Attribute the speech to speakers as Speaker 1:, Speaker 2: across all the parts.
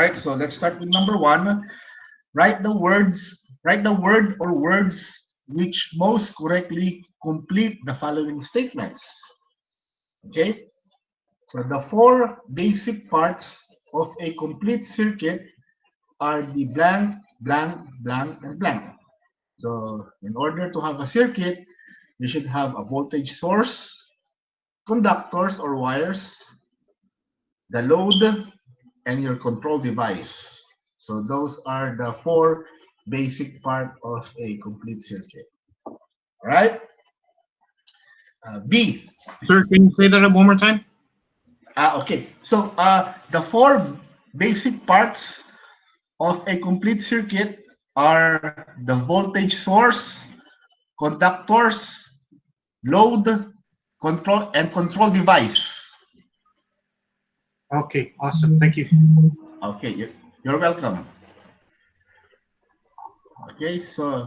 Speaker 1: Right, so let's start with number one. Write the word or words which most correctly complete the following statements. Okay, so the four basic parts of a complete circuit are the blank, blank, blank, and blank. So in order to have a circuit, you should have a voltage source, conductors or wires, the load, and your control device. So those are the four basic part of a complete circuit. All right. B.
Speaker 2: Sir, can you say that one more time?
Speaker 1: Okay. So the four basic parts of a complete circuit are the voltage source, conductors, load, control device.
Speaker 2: Okay, awesome. Thank you.
Speaker 1: Okay, you're welcome. Okay, so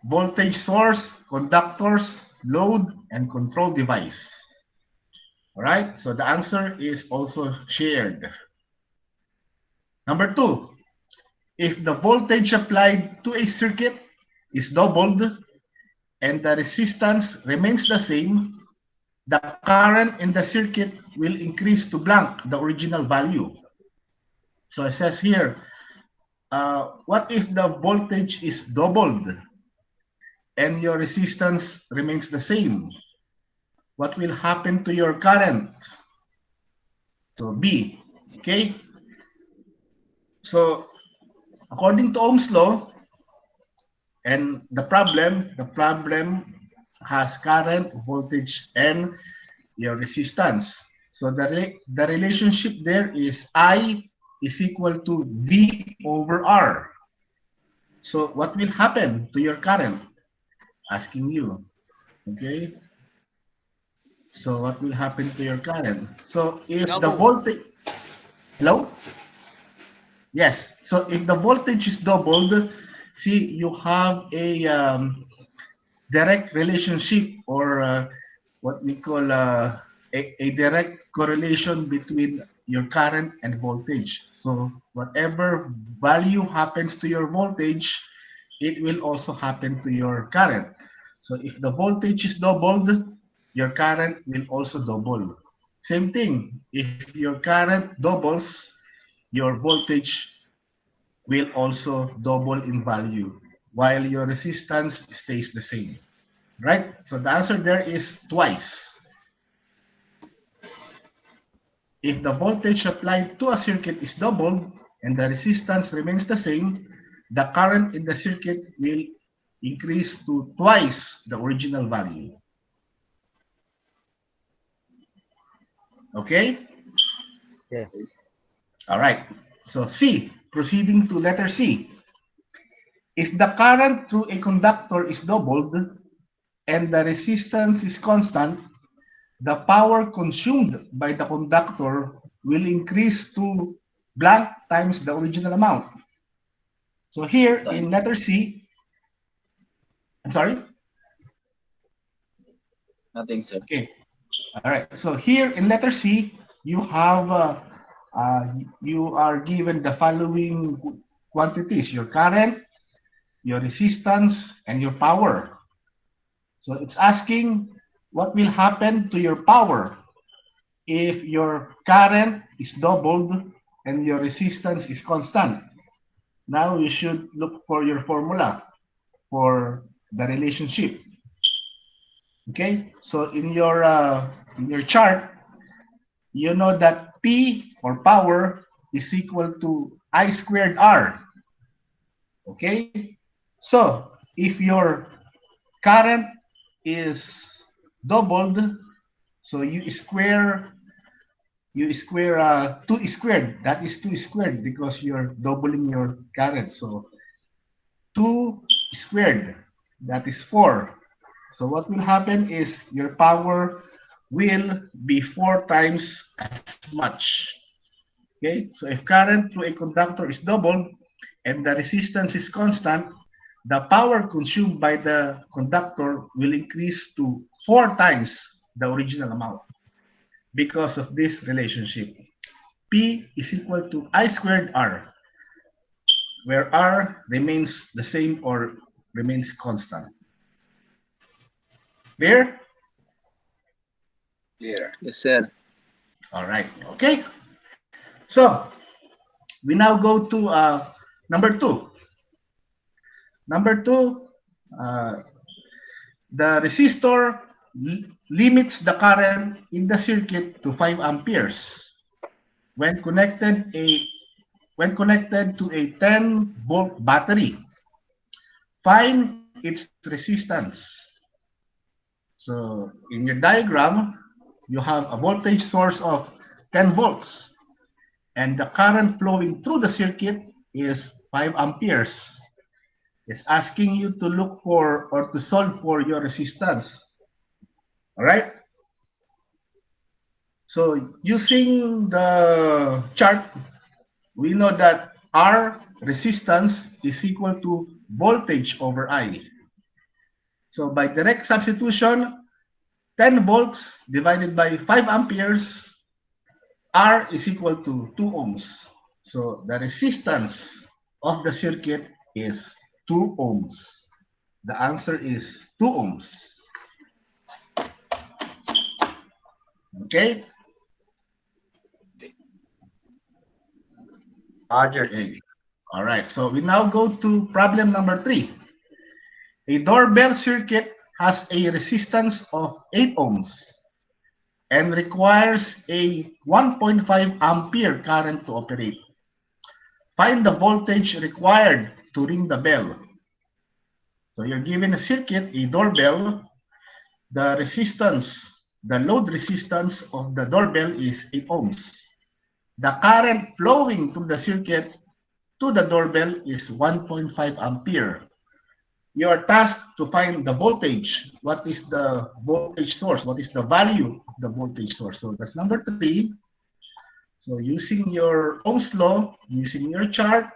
Speaker 1: voltage source, conductors, load, and control device. All right, so the answer is also shared. Number two, if the voltage applied to a circuit is doubled and the resistance remains the same, the current in the circuit will increase to blank, the original value. So it says here, what if the voltage is doubled and your resistance remains the same? What will happen to your current? So B, okay? So according to Ohm's law, and the problem has current, voltage, and your resistance. So the relationship there is I is equal to V over R. So what will happen to your current? Asking you, okay? So what will happen to your current? So if the
Speaker 3: Double.
Speaker 1: voltage, hello? Yes. So if the voltage is doubled, see you have a direct relationship or what we call a direct correlation between your current and voltage. So whatever value happens to your voltage, it will also happen to your current. So if the voltage is doubled, your current will also double. Same thing, if your current doubles, your voltage will also double in value while your resistance stays the same. Right? So the answer there is twice. If the voltage applied to a circuit is doubled and the resistance remains the same, the current in the circuit will increase to twice the original value. Okay?
Speaker 3: Yeah.
Speaker 1: All right. So C, proceeding to letter C. If the current through a conductor is doubled and the resistance is constant, the power consumed by the conductor will increase to blank times the original amount. So here in letter C, I'm sorry?
Speaker 3: Nothing, sir.
Speaker 1: Okay. All right. So here in letter C, you have, you are given the following quantities, your current, your resistance, and your power. So it's asking what will happen to your power if your current is doubled and your resistance is constant. Now you should look for your formula for the relationship. Okay, so in your chart, you know that P or power is equal to I squared R. Okay, so if your current is doubled, so you square 2 squared. That is 2 squared because you're doubling your current. So 2 squared, that is 4. So what will happen is your power will be 4 times as much. Okay, so if current through a conductor is doubled and the resistance is constant, the power consumed by the conductor will increase to 4 times the original amount because of this relationship. P is equal to I squared R. where R remains the same or remains constant. Clear?
Speaker 3: Clear. Yes, sir.
Speaker 1: All right. Okay. So we now go to number 2. Number 2, the resistor limits the current in the circuit to 5 amperes when connected to a 10-volt battery. Find its resistance. So in your diagram, you have a voltage source of 10 volts, and the current flowing through the circuit is 5 amperes. It's asking you to look for or to solve for your resistance. All right? So using the chart, we know that R resistance is equal to voltage over I. So by direct substitution, 10 volts divided by 5 amperes, R is equal to 2 ohms. So the resistance of the circuit is 2 ohms. The answer is 2 ohms. Okay?
Speaker 4: Roger.
Speaker 1: Okay. All right. So we now go to problem number 3. A doorbell circuit has a resistance of 8 ohms and requires a 1.5 ampere current to operate. Find the voltage required to ring the bell. So you're given a circuit, a doorbell. The resistance, the load resistance of the doorbell is 8 ohms. The current flowing through the circuit to the doorbell is 1.5 ampere. You are tasked to find the voltage. What is the voltage source? What is the value of the voltage source? So that's number 3. So using your Ohm's law, using your chart,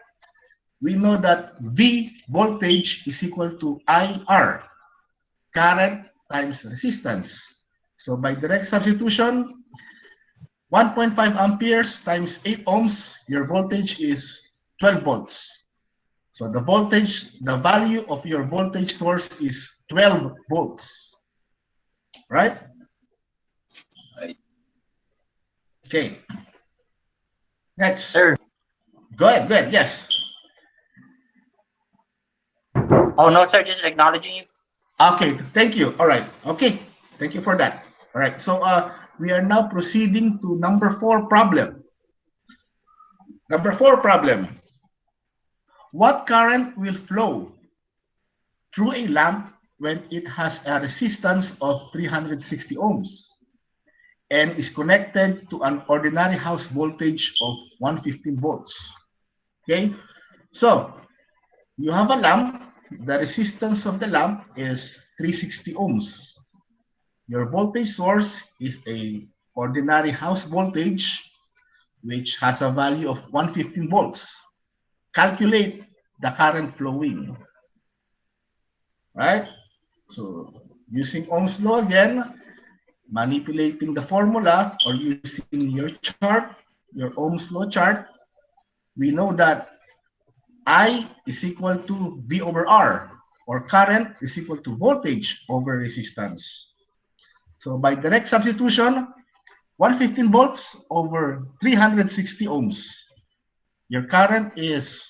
Speaker 1: we know that V voltage is equal to IR, current times resistance. So by direct substitution, 1.5 amperes times 8 ohms, your voltage is 12 volts. So the voltage, the value of your voltage source is 12 volts. Right?
Speaker 3: Right.
Speaker 1: Okay. Next.
Speaker 4: Sir.
Speaker 1: Go ahead, yes.
Speaker 4: Oh, no, sir. Just acknowledging you.
Speaker 1: Okay, thank you. All right. Okay, thank you for that. All right, so we are now proceeding to number 4 problem. Number 4 problem. What current will flow through a lamp when it has a resistance of 360 ohms and is connected to an ordinary house voltage of 115 volts? Okay, so you have a lamp. The resistance of the lamp is 360 ohms. Your voltage source is a ordinary house voltage which has a value of 115 volts. Calculate the current flowing. Right? So using Ohm's law again, manipulating the formula or using your chart, your Ohm's law chart, we know that I is equal to V over R, or current is equal to voltage over resistance. So by direct substitution, 115 volts over 360 ohms. Your current is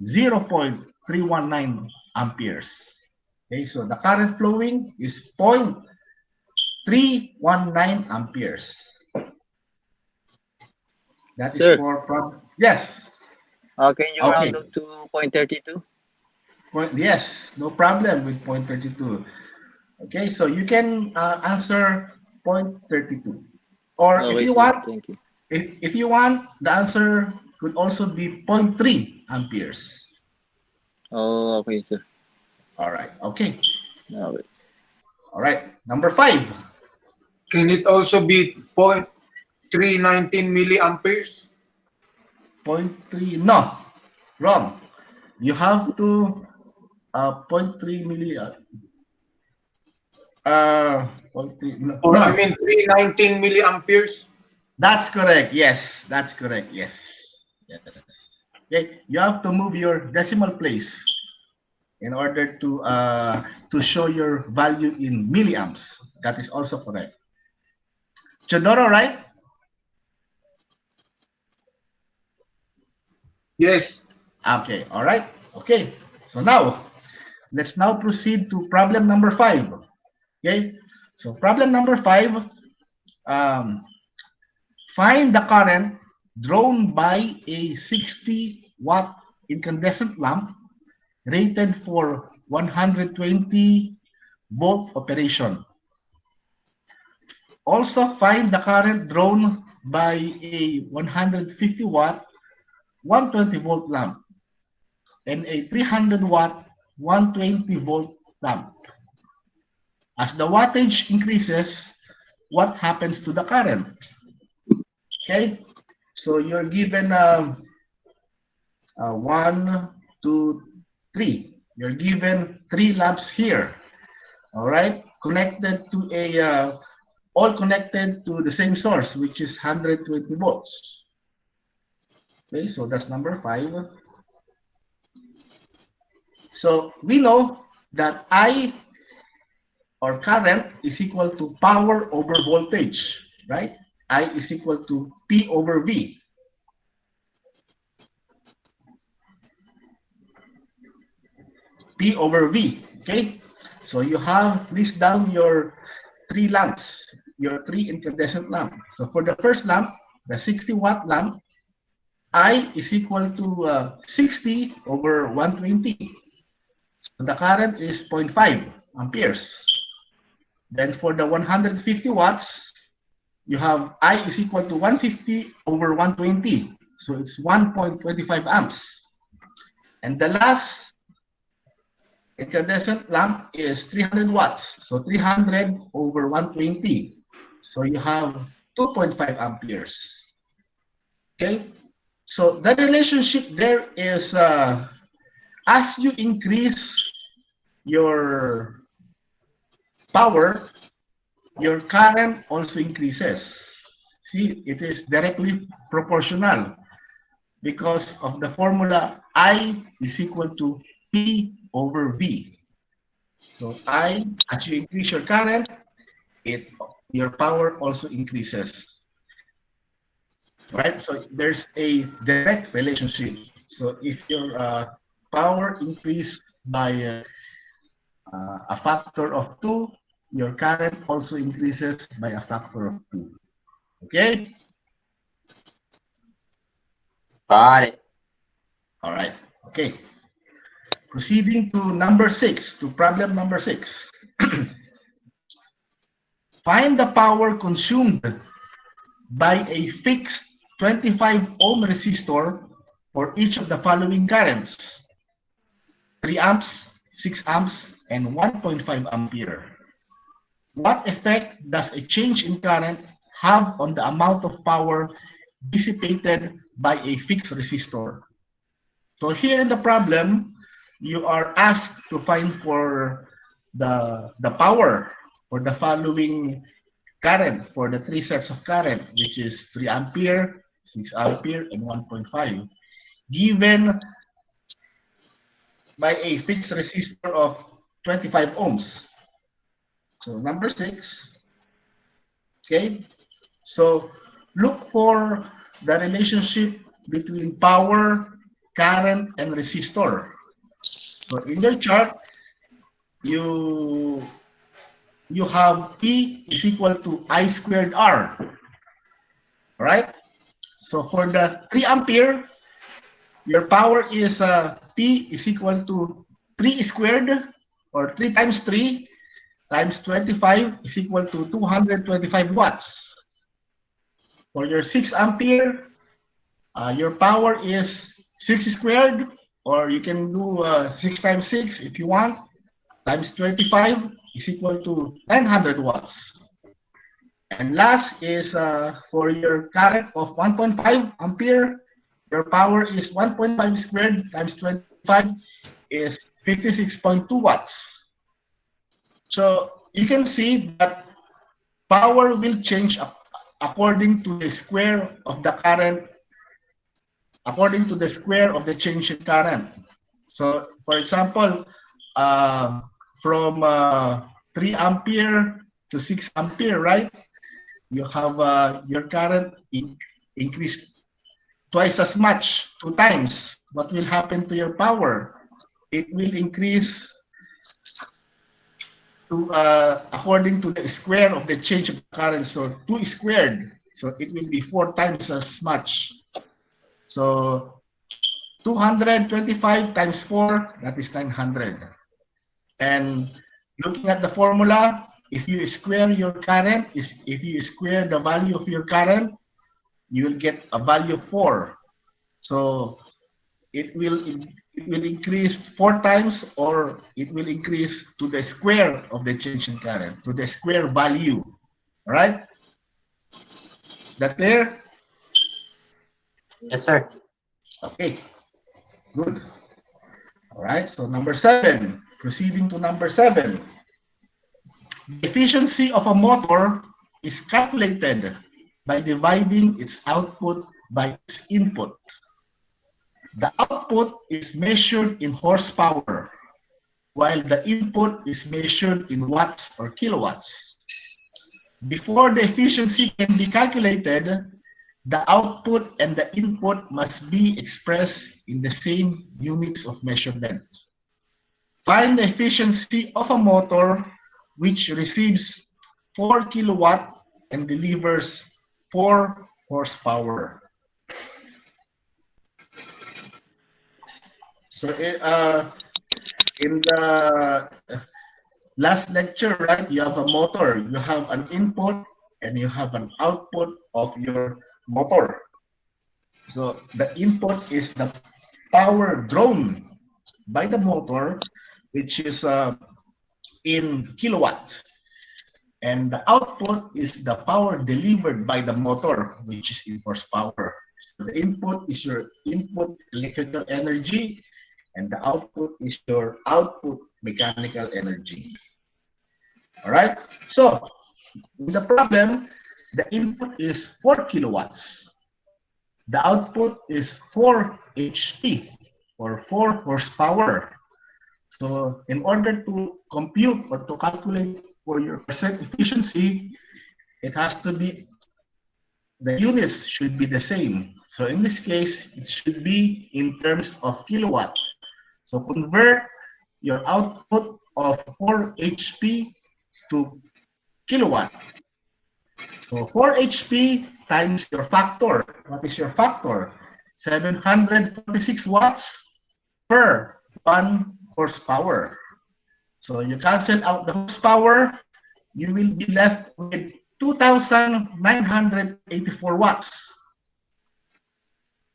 Speaker 1: 0.319 amperes. Okay, so the current flowing is 0.319 amperes. That is
Speaker 3: Sir.
Speaker 1: for problem. Yes.
Speaker 3: Can you
Speaker 1: Okay.
Speaker 3: round up to 0.32?
Speaker 1: Yes, no problem with 0.32. Okay, so you can answer 0.32. Or
Speaker 3: Okay,
Speaker 1: if you
Speaker 3: sir.
Speaker 1: want,
Speaker 3: Thank you.
Speaker 1: if you want, the answer could also be 0.3 amperes.
Speaker 3: Oh, okay, sir.
Speaker 1: All right, okay.
Speaker 3: Okay.
Speaker 1: All right, number 5.
Speaker 5: Can it also be 0.319 milliamperes?
Speaker 1: 0.3, no, wrong. You have to 0.3 milli, 0.3, no,
Speaker 5: Or
Speaker 1: no.
Speaker 5: I mean 319 milliamperes?
Speaker 1: That's correct, yes, that's correct, yes. Yes. Okay, you have to move your decimal place in order to show your value in milliamps. That is also correct. Chodoro, right?
Speaker 5: Yes.
Speaker 1: Okay, all right. Okay, so now let's now proceed to problem number 5. Okay, so problem number 5, find the current drawn by a 60-watt incandescent lamp rated for 120-volt operation. Also find the current drawn by a 150-watt 120-volt lamp and a 300-watt 120-volt lamp. As the wattage increases, what happens to the current? Okay, so you're given 1, 2, 3. You're given 3 lamps here. All right, connected to a all connected to the same source, which is 120 volts. Okay, so that's number 5. So we know that I, or current, is equal to power over voltage, right? I is equal to P over V. P over V, okay? So you have list down your 3 lamps, your 3 incandescent lamp. So for the first lamp, the 60-watt lamp, I is equal to 60 over 120. So the current is 0.5 amperes. Then for the 150 watts, you have I is equal to 150 over 120. So it's 1.25 amps. And the last incandescent lamp is 300 watts. So 300 over 120. So you have 2.5 amperes. Okay? So the relationship there is as you increase your power, your current also increases. See, it is directly proportional because of the formula I is equal to P over V. So I, as you increase your current, your power also increases. Right? So there's a direct relationship. So if your power increased by a factor of 2, your current also increases by a factor of 2. Okay?
Speaker 4: Got it.
Speaker 1: All right. Okay. Proceeding to number 6, to problem number 6. Find the power consumed by a fixed 25 ohm resistor for each of the following currents: 3 amps, 6 amps, and 1.5 ampere. What effect does a change in current have on the amount of power dissipated by a fixed resistor? So here in the problem, you are asked to find for the power for the following current, for the 3 sets of current, which is 3 ampere, 6 ampere, and 1.5, given by a fixed resistor of 25 ohms. So number 6, okay? So look for the relationship between power, current, and resistor. So in your chart, you have P is equal to I squared R, right? So for the 3 ampere, your power is P is equal to 3 squared, or 3 times 3 times 25 is equal to 225 watts. For your 6 ampere, your power is 6 squared, or you can do 6 times 6 if you want, times 25 is equal to 900 watts. And last is for your current of 1.5 ampere, your power is 1.5 squared times 25 is 56.2 watts. So you can see that power will change according to the square of the current according to the square of the change in current. So, for example, from 3 ampere to 6 ampere, right? You have your current increased twice as much, 2 times. What will happen to your power? It will increase to according to the square of the change of current. So 2 squared. So it will be 4 times as much. So 225 times 4, that is 900. And looking at the formula, if you square your current, if you square the value of your current, you will get a value of 4. So it will increase 4 times, or it will increase to the square of the change in current, to the square value. All right? Is that clear?
Speaker 4: Yes, sir.
Speaker 1: Okay, good. All right, so number 7, proceeding to number 7. The efficiency of a motor is calculated by dividing its output by its input. The output is measured in horsepower, while the input is measured in watts or kilowatts. Before the efficiency can be calculated, the output and the input must be expressed in the same units of measurement. Find the efficiency of a motor which receives 4 kilowatt and delivers 4 horsepower. So in the last lecture, right, you have a motor, you have an input, and you have an output of your motor. So the input is the power drawn by the motor, which is in kilowatt. And the output is the power delivered by the motor, which is in horsepower. So the input is your input electrical energy, and the output is your output mechanical energy. All right? So in the problem, the input is 4 kilowatts. The output is 4 HP, or 4 horsepower. So in order to compute or to calculate for your percent efficiency, it has to be, the units should be the same. So in this case, it should be in terms of kilowatt. So convert your output of 4 HP to kilowatt. So 4 HP times your factor. What is your factor? 746 watts per 1 horsepower. So you cancel out the horsepower, you will be left with 2,984 watts.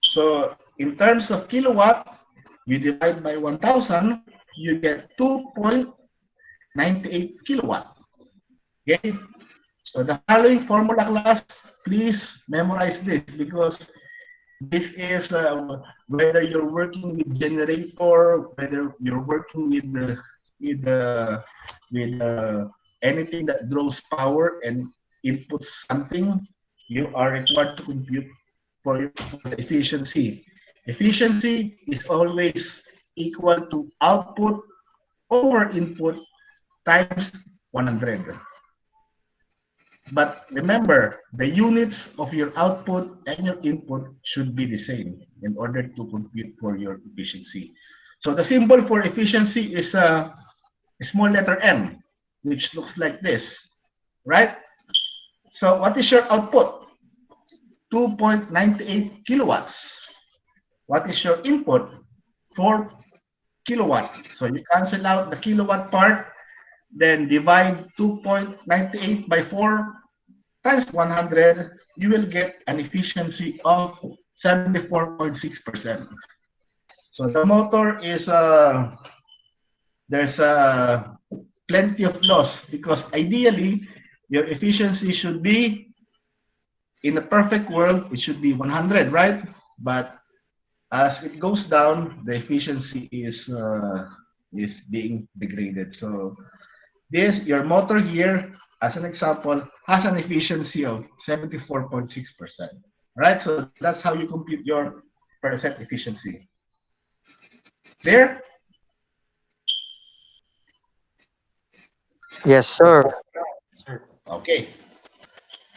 Speaker 1: So in terms of kilowatt, you divide by 1,000, you get 2.98 kilowatt. Okay? So the following formula class, please memorize this, because this is whether you're working with generator, whether you're working with anything that draws power and inputs something, you are required to compute for the efficiency. Efficiency is always equal to output over input times 100. But remember, the units of your output and your input should be the same in order to compute for your efficiency. So the symbol for efficiency is a small letter M, which looks like this, right? So what is your output? 2.98 kilowatts. What is your input? 4 kilowatt. So you cancel out the kilowatt part, then divide 2.98 by 4 times 100, you will get an efficiency of 74.6%. So the motor is, there's plenty of loss, because ideally your efficiency should be, in a perfect world, it should be 100, right? But as it goes down, the efficiency is being degraded. So this, your motor here, as an example, has an efficiency of 74.6%. Right? So that's how you compute your efficiency. Clear?
Speaker 6: Yes, sir.
Speaker 4: Sir.
Speaker 1: Okay.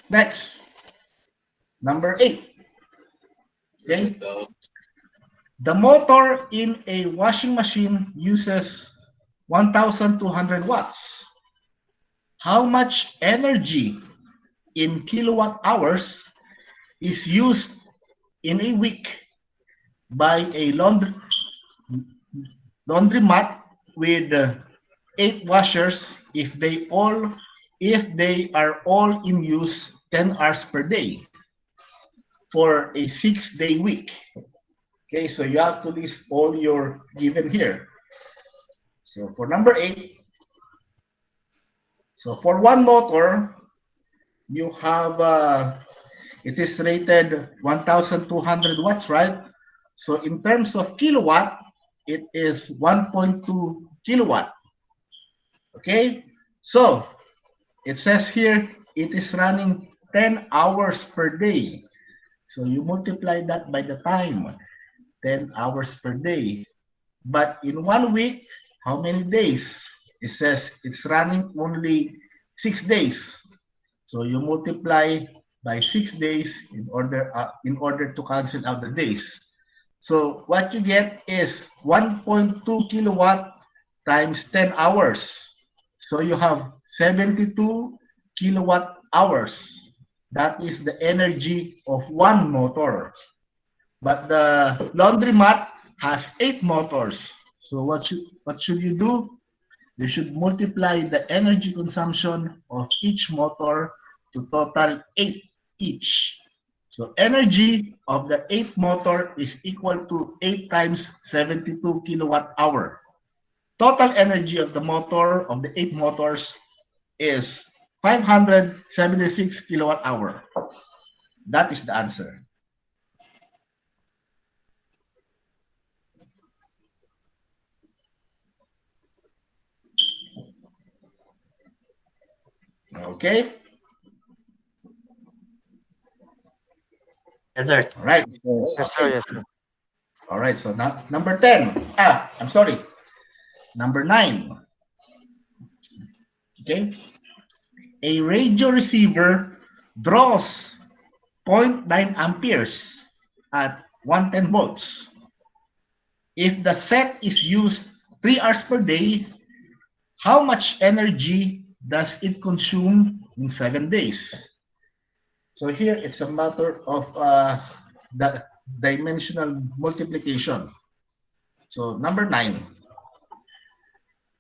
Speaker 1: Next, number 8. Okay. The motor in a washing machine uses 1,200 watts. How much energy in kilowatt hours is used in a week by a laundromat with 8 washers if they are all in use 10 hours per day for a 6-day week? Okay, so you have to list all your given here. So for number 8, so for one motor, you have it is rated 1,200 watts, right? So in terms of kilowatt, it is 1.2 kilowatt. Okay, so it says here it is running 10 hours per day. So you multiply that by the time, 10 hours per day. But in 1 week, how many days? It says it's running only 6 days. So you multiply by 6 days in order to cancel out the days. So what you get is 1.2 kilowatt times 10 hours. So you have 72 kilowatt hours. That is the energy of one motor. But the laundromat has 8 motors. So what should you do? You should multiply the energy consumption of each motor to total 8 each. So energy of the 8th motor is equal to 8 times 72 kilowatt hour. Total energy of the motor of the 8 motors is 576 kilowatt hour. That is the answer. Okay.
Speaker 4: Yes, sir.
Speaker 1: All right.
Speaker 6: Yes, sir. Yes, sir.
Speaker 1: All right. So now number 10. I'm sorry. Number 9. Okay. A radio receiver draws 0.9 amperes at 110 volts. If the set is used 3 hours per day, how much energy does it consume in 7 days? So here it's a matter of the dimensional multiplication. So number 9.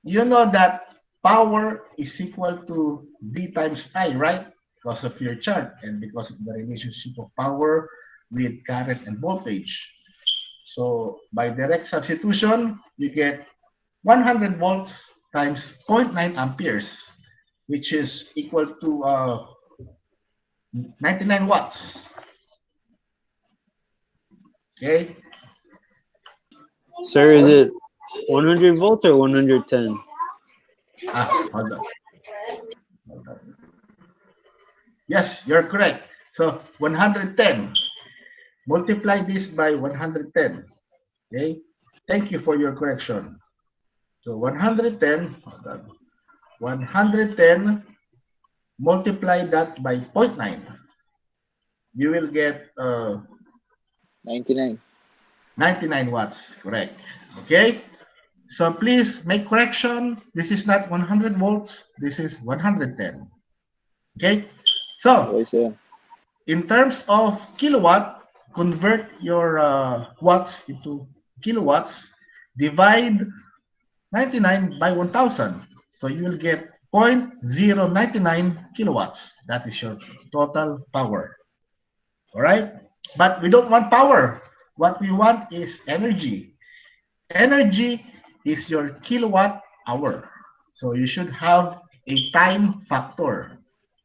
Speaker 1: You know that power is equal to V times I, right? Because of your chart and because of the relationship of power with current and voltage. So by direct substitution, you get 100 volts times 0.9 amperes, which is equal to 99 watts. Okay.
Speaker 7: Sir, is it 100 volts or 110?
Speaker 1: Hold on. Yes, you're correct. So 110. Multiply this by 110. Okay. Thank you for your correction. So 110. Hold on. 110. Multiply that by 0.9. You will get
Speaker 3: 99.
Speaker 1: 99 watts. Correct. Okay. So please make correction. This is not 100 volts. This is 110. Okay. So
Speaker 3: Okay, sir.
Speaker 1: in terms of kilowatt, convert your watts into kilowatts. Divide 99 by 1000. So you will get 0.099 kilowatts. That is your total power. All right. But we don't want power. What we want is energy. Energy is your kilowatt hour. So you should have a time factor.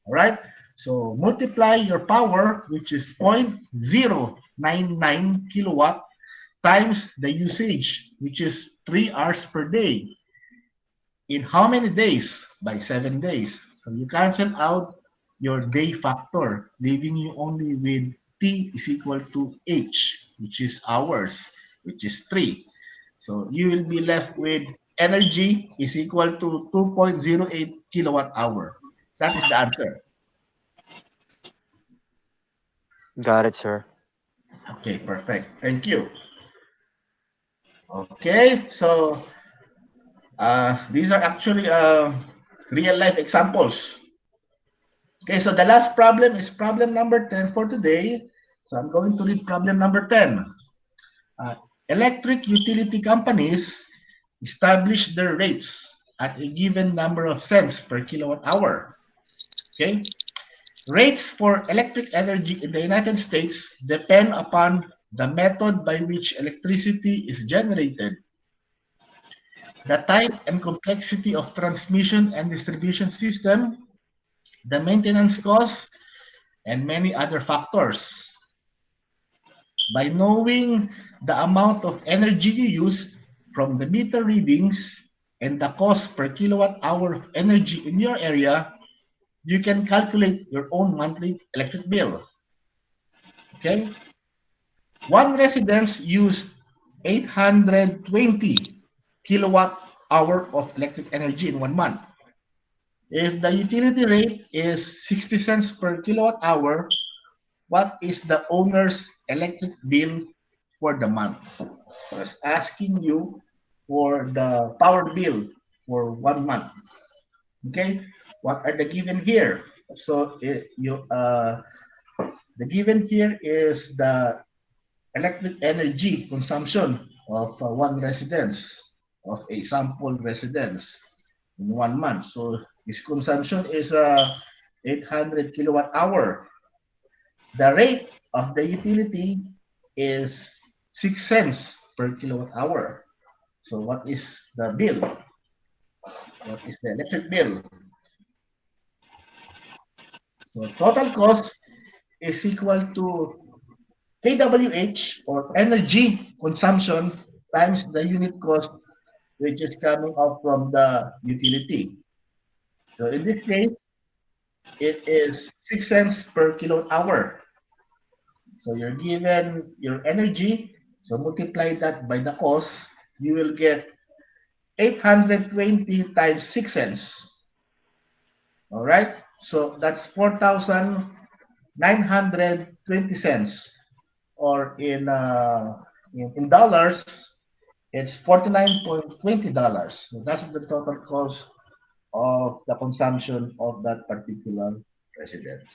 Speaker 1: All right. So multiply your power, which is 0.099 kilowatt, times the usage, which is 3 hours per day. In how many days? By 7 days. So you cancel out your day factor, leaving you only with T is equal to H. which is hours, which is 3. So you will be left with energy is equal to 2.08 kilowatt hour. That is the answer.
Speaker 6: Got it, sir.
Speaker 1: Okay, perfect. Thank you. Okay, so these are actually real life examples. Okay, so the last problem is problem number 10 for today. So I'm going to read problem number 10. Electric utility companies establish their rates at a given number of cents per kilowatt hour. Okay, rates for electric energy in the United States depend upon the method by which electricity is generated, the type and complexity of transmission and distribution system, the maintenance costs, and many other factors. By knowing the amount of energy you use from the meter readings and the cost per kilowatt hour of energy in your area, you can calculate your own monthly electric bill. Okay? One residence used 820 kilowatt hour of electric energy in 1 month. If the utility rate is 60 cents per kilowatt hour, what is the owner's electric bill for the month? So it's asking you for the power bill for 1 month. Okay, what are the given here? So the given here is the electric energy consumption of one residence, of a sample residence in 1 month. So this consumption is 800 kilowatt hour. The rate of the utility is 6 cents per kilowatt hour. So what is the bill? What is the electric bill? So total cost is equal to kWh, or energy consumption, times the unit cost, which is coming up from the utility. So in this case, it is 6 cents per kilowatt hour. So you're given your energy, so multiply that by the cost, you will get 820 times 6 cents. All right, so that's 4,920 cents, or in dollars, it's $49.20. So that's the total cost of the consumption of that particular residence.